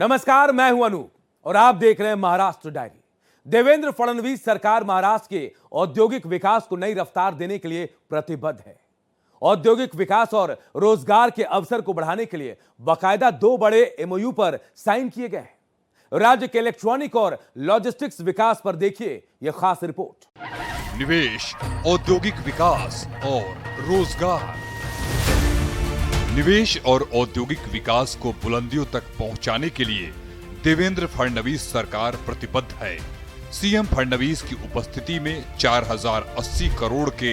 नमस्कार, मैं हूं अनूप और आप देख रहे हैं महाराष्ट्र डायरी। देवेंद्र फडणवीस सरकार महाराष्ट्र के औद्योगिक विकास को नई रफ्तार देने के लिए प्रतिबद्ध है। औद्योगिक विकास और रोजगार के अवसर को बढ़ाने के लिए बाकायदा 2 बड़े एमओयू पर साइन किए गए हैं। राज्य के इलेक्ट्रॉनिक और लॉजिस्टिक्स विकास पर देखिए यह खास रिपोर्ट। निवेश, औद्योगिक विकास और रोजगार। निवेश और औद्योगिक विकास को बुलंदियों तक पहुंचाने के लिए देवेंद्र फडणवीस सरकार प्रतिबद्ध है। सीएम फडणवीस की उपस्थिति में 4080 करोड़ के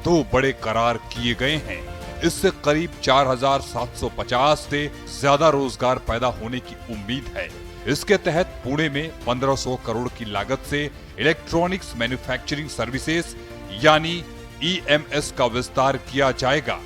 2 बड़े करार किए गए हैं। इससे करीब 4750 से ज्यादा रोजगार पैदा होने की उम्मीद है। इसके तहत पुणे में 1500 करोड़ की लागत से इलेक्ट्रॉनिक्स मैन्युफैक्चरिंग सर्विसेज यानी ईएमएस का विस्तार किया जाएगा।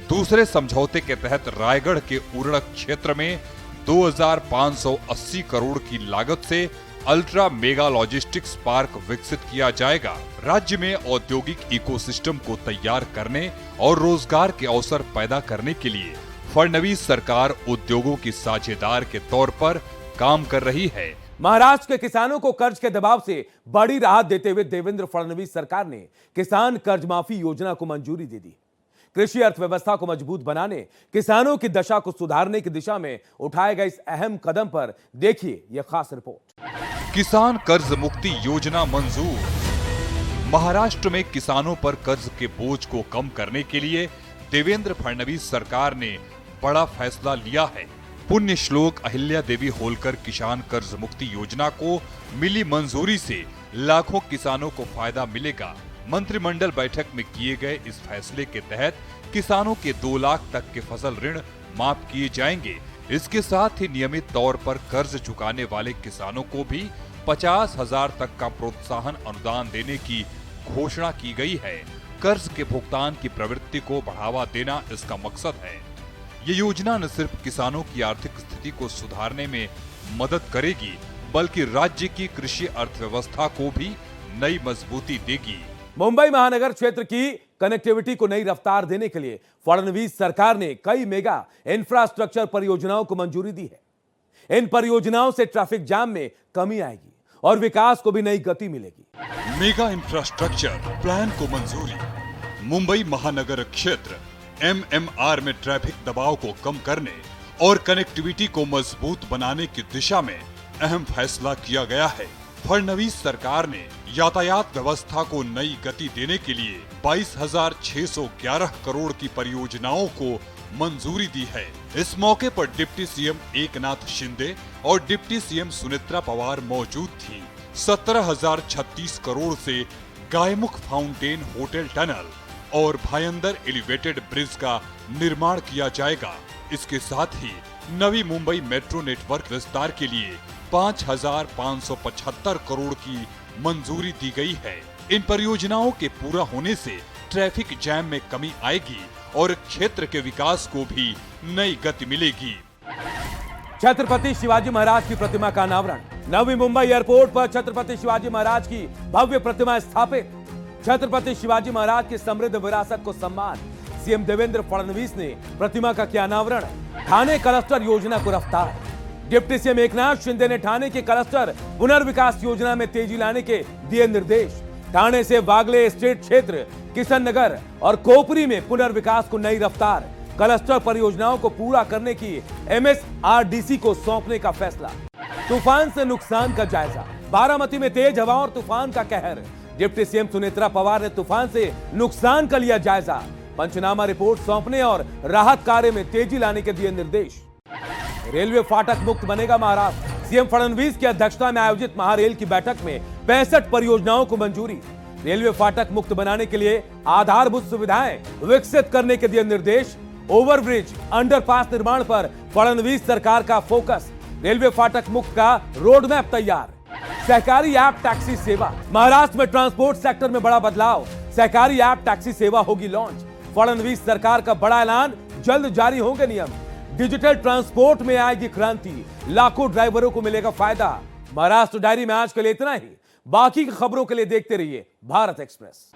दूसरे समझौते के तहत रायगढ़ के उर्वरक क्षेत्र में 2580 करोड़ की लागत से अल्ट्रा मेगा लॉजिस्टिक्स पार्क विकसित किया जाएगा। राज्य में औद्योगिक इकोसिस्टम को तैयार करने और रोजगार के अवसर पैदा करने के लिए फडणवीस सरकार उद्योगों की साझेदार के तौर पर काम कर रही है। महाराष्ट्र के किसानों को कर्ज के दबाव से बड़ी राहत देते हुए देवेंद्र फडणवीस सरकार ने किसान कर्ज माफी योजना को मंजूरी दे दी। कृषि अर्थव्यवस्था को मजबूत बनाने, किसानों की दशा को सुधारने की दिशा में उठाए गए इस अहम कदम पर देखिए यह खास रिपोर्ट। किसान कर्ज मुक्ति योजना मंजूर। महाराष्ट्र में किसानों पर कर्ज के बोझ को कम करने के लिए देवेंद्र फडणवीस सरकार ने बड़ा फैसला लिया है। पुण्य श्लोक अहिल्या देवी होलकर किसान कर्ज मुक्ति योजना को मिली मंजूरी से लाखों किसानों को फायदा मिलेगा। मंत्रिमंडल बैठक में किए गए इस फैसले के तहत किसानों के 2 लाख तक के फसल ऋण माफ किए जाएंगे। इसके साथ ही नियमित तौर पर कर्ज चुकाने वाले किसानों को भी 50,000 तक का प्रोत्साहन अनुदान देने की घोषणा की गई है। कर्ज के भुगतान की प्रवृत्ति को बढ़ावा देना इसका मकसद है। ये योजना न सिर्फ किसानों की आर्थिक स्थिति को सुधारने में मदद करेगी, बल्कि राज्य की कृषि अर्थव्यवस्था को भी नई मजबूती देगी। मुंबई महानगर क्षेत्र की कनेक्टिविटी को नई रफ्तार देने के लिए फडणवीस सरकार ने कई मेगा इंफ्रास्ट्रक्चर परियोजनाओं को मंजूरी दी है। इन परियोजनाओं से ट्रैफिक जाम में कमी आएगी और विकास को भी नई गति मिलेगी। मेगा इंफ्रास्ट्रक्चर प्लान को मंजूरी। मुंबई महानगर क्षेत्र एमएमआर में ट्रैफिक दबाव को कम करने और कनेक्टिविटी को मजबूत बनाने की दिशा में अहम फैसला किया गया है। फडणवीस सरकार ने यातायात व्यवस्था को नई गति देने के लिए 22,611 करोड़ की परियोजनाओं को मंजूरी दी है। इस मौके पर डिप्टी सीएम एकनाथ शिंदे और डिप्टी सीएम सुनेत्रा पवार मौजूद थी। 17,036 करोड़ से गायमुख फाउंटेन होटल टनल और भायंदर एलिवेटेड ब्रिज का निर्माण किया जाएगा। इसके साथ ही नवी मुंबई मेट्रो नेटवर्क विस्तार के लिए 5,575 करोड़ की मंजूरी दी गई है। इन परियोजनाओं के पूरा होने से ट्रैफिक जैम में कमी आएगी और क्षेत्र के विकास को भी नई गति मिलेगी। छत्रपति शिवाजी महाराज की प्रतिमा का अनावरण। नवी मुंबई एयरपोर्ट पर छत्रपति शिवाजी महाराज की भव्य प्रतिमा स्थापित। छत्रपति शिवाजी महाराज की समृद्ध विरासत को सम्मान। सीएम देवेंद्र फडणवीस ने प्रतिमा का किया अनावरण। ठाणे क्लस्टर योजना को रफ्तार। डिप्टी सीएम एकनाथ शिंदे ने ठाणे के क्लस्टर पुनर्विकास योजना में तेजी लाने के दिए निर्देश। ठाणे से वागले एस्टेट क्षेत्र, किशन नगर और कोपरी में पुनर्विकास को नई रफ्तार। क्लस्टर परियोजनाओं को पूरा करने की एमएसआरडीसी को सौंपने का फैसला। तूफान से नुकसान का जायजा। बारामती में तेज हवा और तूफान का कहर। डिप्टी सीएम सुनेत्रा पवार ने तूफान से नुकसान का लिया जायजा। पंचनामा रिपोर्ट सौंपने और राहत कार्य में तेजी लाने के दिए निर्देश। रेलवे फाटक मुक्त बनेगा महाराष्ट्र। सीएम फडणवीस की अध्यक्षता में आयोजित महारेल की बैठक में 65 परियोजनाओं को मंजूरी। रेलवे फाटक मुक्त बनाने के लिए आधारभूत सुविधाएं विकसित करने के दिए निर्देश। ओवरब्रिज, अंडरपास निर्माण पर फडणवीस सरकार का फोकस। रेलवे फाटक मुक्त का रोड मैप तैयार। सहकारी ऐप टैक्सी सेवा। महाराष्ट्र में ट्रांसपोर्ट सेक्टर में बड़ा बदलाव। सहकारी ऐप टैक्सी सेवा होगी लॉन्च। फडणवीस सरकार का बड़ा ऐलान, जल्द जारी होंगे नियम। डिजिटल ट्रांसपोर्ट में आएगी क्रांति। लाखों ड्राइवरों को मिलेगा फायदा। महाराष्ट्र डायरी में आज के लिए इतना ही। बाकी की खबरों के लिए देखते रहिए भारत एक्सप्रेस।